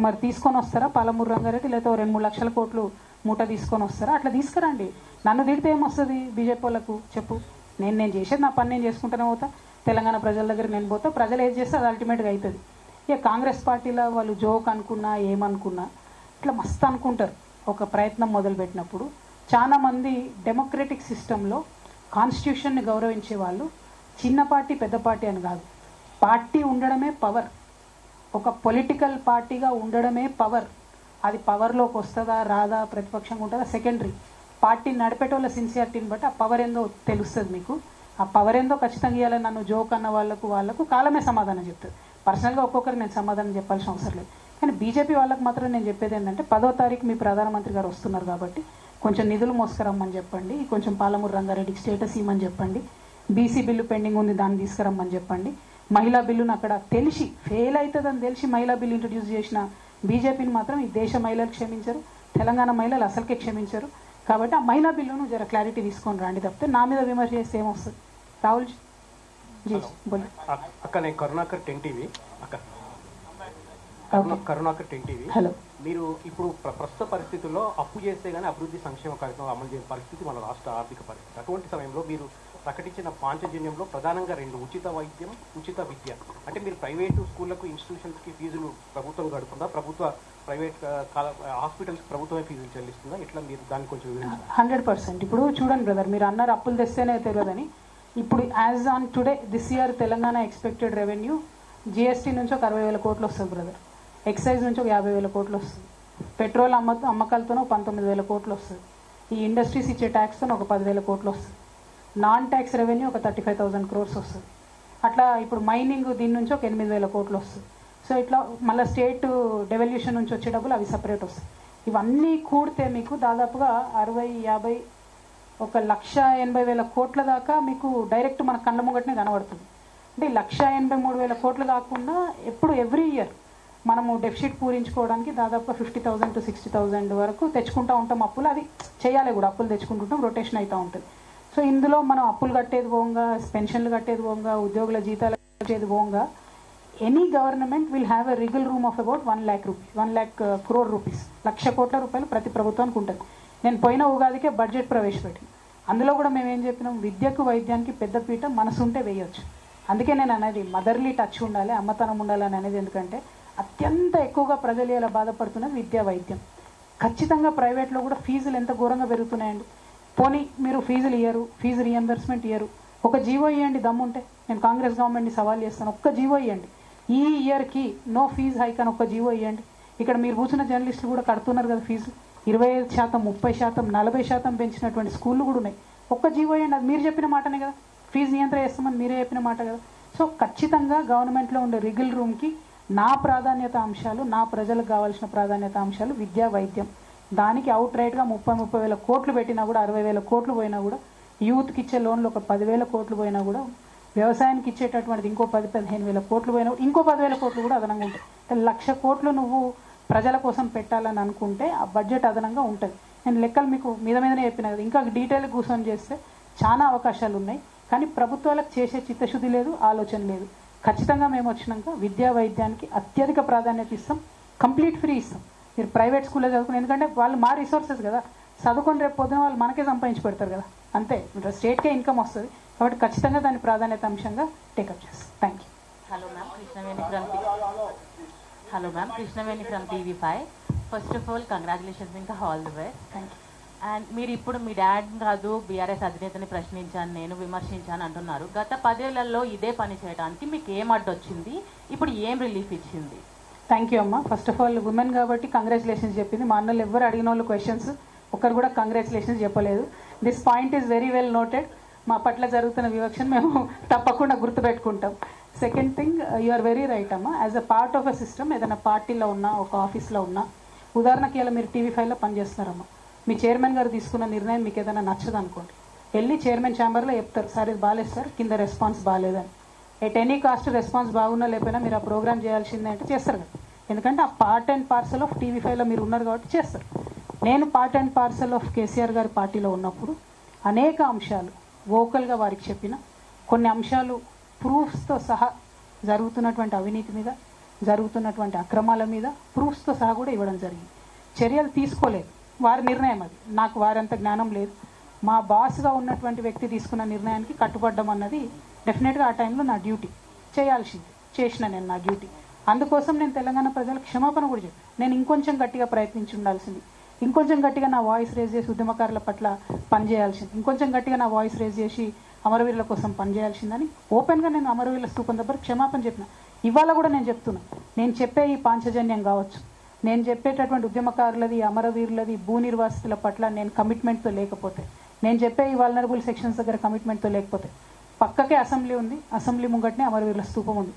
మరి తీసుకొని వస్తారా పాలమూరు రంగారెడ్డి, లేదా 2-3 లక్షల కోట్లు మూట తీసుకొని వస్తారా? అట్లా తీసుకురండి. నన్ను తిడితే ఏమొస్తుంది బీజేపీ వాళ్ళకు చెప్పు. నేను చేసేది నా పని నేను చేసుకుంటూనే పోతా, తెలంగాణ ప్రజల దగ్గర నేను పోతా, ప్రజలు ఏది చేస్తే అది అల్టిమేట్గా అవుతుంది. ఇక కాంగ్రెస్ పార్టీలో వాళ్ళు జోక్ అనుకున్నా ఏమనుకున్నా ఇట్లా మస్తు అనుకుంటారు. ఒక ప్రయత్నం మొదలుపెట్టినప్పుడు చాలా మంది డెమోక్రటిక్ సిస్టంలో కాన్స్టిట్యూషన్ని గౌరవించే వాళ్ళు చిన్న పార్టీ పెద్ద పార్టీ అని కాదు, పార్టీ ఉండడమే పవర్, ఒక పొలిటికల్ పార్టీగా ఉండడమే పవర్. అది పవర్లోకి వస్తుందా రాదా, ప్రతిపక్షంగా ఉంటుందా సెకండరీ. పార్టీ నడిపేటోళ్ళ సిన్సియారిటీని బట్టి ఆ పవర్ ఏందో తెలుస్తుంది మీకు. ఆ పవర్ ఏందో ఖచ్చితంగా ఇవ్వాలి. నన్ను జోక్ అన్న వాళ్ళకు కాలమే సమాధానం చెప్తుంది. పర్సనల్గా ఒక్కొక్కరికి నేను సమాధానం చెప్పాల్సిన అవసరం లేదు. కానీ బీజేపీ వాళ్ళకి మాత్రం నేను చెప్పేది ఏంటంటే 10వ తారీఖు మీ ప్రధానమంత్రి గారు వస్తున్నారు కాబట్టి కొంచెం నిధులు మోసుకురమ్మని చెప్పండి, కొంచెం పాలమూరు రంగారెడ్డికి స్టేటస్ ఇవ్వమని చెప్పండి, బీసీ బిల్లు పెండింగ్ ఉంది దాన్ని తీసుకురమ్మని చెప్పండి. మహిళా బిల్లును అక్కడ తెలిసి ఫెయిల్ అవుతుందని తెలిసి మహిళా బిల్లు ఇంట్రడ్యూస్ చేసిన బీజేపీని మాత్రం ఈ దేశ మహిళలు క్షమించరు, తెలంగాణ మహిళలు అసలుకే క్షమించరు. కాబట్టి ఆ మహిళా బిల్లును జర క్లారిటీ తీసుకొని రండి తప్పితే నా మీద విమర్శ చేస్తే ఏమొస్తుంది. రాహుల్ జీ బోలి. అక్క నేను కరుణాకర్ 10 టీవీ అక్క కరుణాకర్ 10 టీవీ. హలో. మీరు ఇప్పుడు ప్రస్తుత పరిస్థితుల్లో అప్పు చేస్తే గానీ అభివృద్ధి సంక్షేమ కార్యక్రమం అమలు చేయని పరిస్థితి మన రాష్ట్ర ఆర్థిక పరిస్థితి. అటువంటి సమయంలో మీరు ప్రకటించిన పాంచజన్యంలో ప్రధానంగా 2 ఉచిత వైద్యం, ఉచిత విద్య. అంటే మీరు ప్రైవేటు స్కూళ్లకు, ఇన్స్టిట్యూషన్స్కి ఫీజులు ప్రభుత్వం గడుపుతుందా, ప్రైవేట్ హాస్పిటల్స్ ప్రభుత్వమే ఫీజులు చెల్లిస్తుందా, ఇట్లా మీరు దాన్ని కొంచెం వివరించారు. 100%. ఇప్పుడు చూడండి బ్రదర్, మీరు అన్నారు అప్పులు తెస్తేనే తెలియదని. ఇప్పుడు as on today this year Telangana expected revenue GST నుంచి ఒక 60,000 కోట్లు వస్తుంది బ్రదర్, ఎక్సైజ్ నుంచి ఒక 50,000 కోట్లు వస్తుంది, పెట్రోల్ అమ్మకాలతోనే ఒక 19,000 కోట్లు వస్తుంది, ఈ ఇండస్ట్రీస్ ఇచ్చే ట్యాక్స్తో ఒక 10,000 కోట్లు వస్తుంది, నాన్ ట్యాక్స్ రెవెన్యూ ఒక 35,000 crores వస్తుంది. అట్లా ఇప్పుడు మైనింగ్ దీని నుంచి ఒక 8,000 కోట్లు వస్తుంది. సో ఇట్లా మళ్ళీ స్టేట్ డెవల్యూషన్ నుంచి వచ్చే డబ్బులు అవి సపరేట్ వస్తాయి. ఇవన్నీ కూడితే మీకు దాదాపుగా 60-50 1,80,000 కోట్ల దాకా మీకు డైరెక్ట్ మన కళ్ళ ముంగటనే కనబడుతుంది. అంటే 1,83,000 కోట్లు కాకుండా ఎప్పుడు ఎవ్రీ ఇయర్ మనము డెఫిసిట్ పూరించుకోవడానికి దాదాపుగా 50,000 to 60,000 వరకు తెచ్చుకుంటూ ఉంటాం అప్పులు. అది చేయాలి కూడా, అప్పులు తెచ్చుకుంటుంటాం, రొటేషన్ అవుతూ ఉంటుంది. సో ఇందులో మనం అప్పులు కట్టేది పోగా, పెన్షన్లు కట్టేది పోగా, ఉద్యోగుల జీతాలు కట్టేది పోగా, any government will have a wriggle room of about 1 lakh crore rupees, 1,00,000 కోట్ల రూపాయలు ప్రతి ప్రభుత్వానికి ఉంటుంది. నేను పోయిన ఉగాదికే బడ్జెట్ ప్రవేశపెట్టాను. అందులో కూడా మేము ఏం చెప్పినాం, విద్యకు వైద్యానికి పెద్దపీట మనసుంటే వేయొచ్చు. అందుకే నేను అనేది మదర్లీ టచ్ ఉండాలి, అమ్మతనం ఉండాలని అనేది. ఎందుకంటే అత్యంత ఎక్కువగా ప్రజలు ఇలా బాధపడుతున్నది విద్యా వైద్యం. ఖచ్చితంగా ప్రైవేట్లో కూడా ఫీజులు ఎంత ఘోరంగా పెరుగుతున్నాయండి. పోనీ మీరు ఫీజులు ఇయ్యరు, ఫీజు రియంబర్స్మెంట్ ఇయ్యరు, ఒక జీవో ఇవ్వండి దమ్ముంటే. నేను కాంగ్రెస్ గవర్నమెంట్ని సవాల్ చేస్తాను, ఒక్క జీవో ఇవ్వండి. ఈ ఇయర్కి నో ఫీజు హైక్ అని ఒక్క జీవో ఇవ్వండి. ఇక్కడ మీరు కూర్చున్న జర్నలిస్టులు కూడా కడుతున్నారు కదా ఫీజు, 25%, 30%, 40% పెంచినటువంటి స్కూళ్ళు కూడా ఉన్నాయి. ఒక్క జీవో ఇవ్వండి. అది మీరు చెప్పిన మాటనే కదా, ఫీజు నియంత్రణ చేస్తామని మీరే చెప్పిన మాట కదా. సో ఖచ్చితంగా గవర్నమెంట్లో ఉండే రిగిల్ రూమ్కి నా ప్రాధాన్యత అంశాలు, నా ప్రజలకు కావాల్సిన ప్రాధాన్యత అంశాలు విద్యా వైద్యం. దానికి అవుట్ రైట్గా 30 వేల కోట్లు పెట్టినా కూడా, 60 వేల కోట్లు పోయినా కూడా, యూత్కి ఇచ్చే లోన్లు ఒక 10,000 కోట్లు పోయినా కూడా, వ్యవసాయానికి ఇచ్చేటటువంటిది ఇంకో 10-15 వేల కోట్లు పోయినా ఇంకో 10,000 కోట్లు కూడా అదనంగా ఉంటాయి. 1,00,000 కోట్లు నువ్వు ప్రజల కోసం పెట్టాలని అనుకుంటే ఆ బడ్జెట్ అదనంగా ఉంటుంది. నేను లెక్కలు మీకు మీదనే చెప్పిన కదా, ఇంకా డీటెయిల్ కూర్చొని చేస్తే చాలా అవకాశాలు ఉన్నాయి. కానీ ప్రభుత్వాలకు చేసే చిత్తశుద్ధి లేదు, ఆలోచన లేదు. ఖచ్చితంగా మేము వచ్చినాక విద్యా వైద్యానికి అత్యధిక ప్రాధాన్యత ఇస్తాం, కంప్లీట్ ఫ్రీ ఇస్తాం. మీరు ప్రైవేట్ స్కూల్లో చదువుకుని, ఎందుకంటే వాళ్ళు మా రిసోర్సెస్ కదా, చదువుకొని రేపు పొద్దున వాళ్ళు మనకే సంపాదించి పెడతారు కదా, అంతే. స్టేట్కే ఇన్కమ్ వస్తుంది కాబట్టి ఖచ్చితంగా దాని ప్రాధాన్యత అంశంగా టేకప్ చేస్తాం. Thank you. Hello ma'am, Krishnaveni from TV5. First of all, congratulations ఇంకా all the best. Thank you. And మీరు ఇప్పుడు మీ డాడ్ కాదు బీఆర్ఎస్ అధినేతని ప్రశ్నించాను, నేను విమర్శించాను అంటున్నారు. గత 10 ఏళ్లలో ఇదే పని చేయడానికి మీకు ఏం అడ్డొచ్చింది, ఇప్పుడు ఏం రిలీఫ్ ఇచ్చింది? థ్యాంక్ యూ అమ్మ. ఫస్ట్ ఆఫ్ ఆల్ ఉమెన్ కాబట్టి కంగ్రాచులేషన్స్ చెప్పింది. మా అన్నలు ఎవరు అడిగిన వాళ్ళు క్వశ్చన్స్ ఒక్కరు కూడా కంగ్రాచులేషన్స్ చెప్పలేదు. This point is very well noted. మా పట్ల జరుగుతున్న వివక్షను మేము తప్పకుండా గుర్తుపెట్టుకుంటాం. Second thing, you are very right అమ్మ. As a part of a system, ఏదైనా పార్టీలో ఉన్నా, ఒక ఆఫీస్లో ఉన్నా, ఉదాహరణకి ఇలా మీరు TV5లో పనిచేస్తున్నారమ్మా, మీ చైర్మన్ గారు తీసుకున్న నిర్ణయం మీకు ఏదైనా నచ్చదు అనుకోండి, వెళ్ళి చైర్మన్ ఛాంబర్లో చెప్తారు, సార్ ఇది బాగాలేదు సార్, కింద రెస్పాన్స్ బాగాలేదని. ఎట్ ఎనీ కాస్ట్ రెస్పాన్స్ బాగున్నా లేకపోయినా మీరు ఆ ప్రోగ్రామ్ చేయాల్సిందే అంటే చేస్తారు కదా, ఎందుకంటే ఆ పార్ట్ అండ్ పార్సల్ ఆఫ్ TV5లో మీరు ఉన్నారు కాబట్టి చేస్తారు. నేను part and parcel of KCR గారి పార్టీలో ఉన్నప్పుడు అనేక అంశాలు వోకల్గా వారికి చెప్పిన, కొన్ని అంశాలు ప్రూఫ్స్తో సహా జరుగుతున్నటువంటి అవినీతి మీద, జరుగుతున్నటువంటి అక్రమాల మీద ప్రూఫ్స్తో సహా కూడా ఇవ్వడం జరిగింది. చర్యలు తీసుకోలేదు, వారి నిర్ణయం అది, నాకు వారంత జ్ఞానం లేదు. మా బాస్గా ఉన్నటువంటి వ్యక్తి తీసుకున్న నిర్ణయానికి కట్టుబడ్డం అన్నది డెఫినెట్గా ఆ టైంలో నా డ్యూటీ, చేయాల్సింది, చేసిన నేను నా డ్యూటీ. అందుకోసం నేను తెలంగాణ ప్రజలకు క్షమాపణ కూడా చెప్పాను. నేను ఇంకొంచెం గట్టిగా ప్రయత్నించి ఉండాల్సింది, ఇంకొంచెం గట్టిగా నా వాయిస్ రేజ్ చేసి ఉద్యమకారుల పట్ల పనిచేయాల్సింది, ఇంకొంచెం గట్టిగా నా వాయిస్ రేజ్ చేసి అమరవీరుల కోసం పనిచేయాల్సిందని ఓపెన్గా నేను అమరవీరుల స్తూపం దగ్గర క్షమాపణ చెప్పిన. ఇవాళ కూడా నేను చెప్తున్నా, నేను చెప్పే ఈ పాంచజన్యం కావచ్చు, నేను చెప్పేటటువంటి ఉద్యమకారులది, అమరవీరులది, భూ నిర్వాసితుల పట్ల నేను కమిట్మెంట్తో లేకపోతే, నేను చెప్పే ఈ వల్నరబుల్ సెక్షన్స్ దగ్గర కమిట్మెంట్తో లేకపోతే, పక్కకే అసెంబ్లీ ఉంది, అసెంబ్లీ ముంగట్నే అమరవీరుల స్తూపం ఉంది.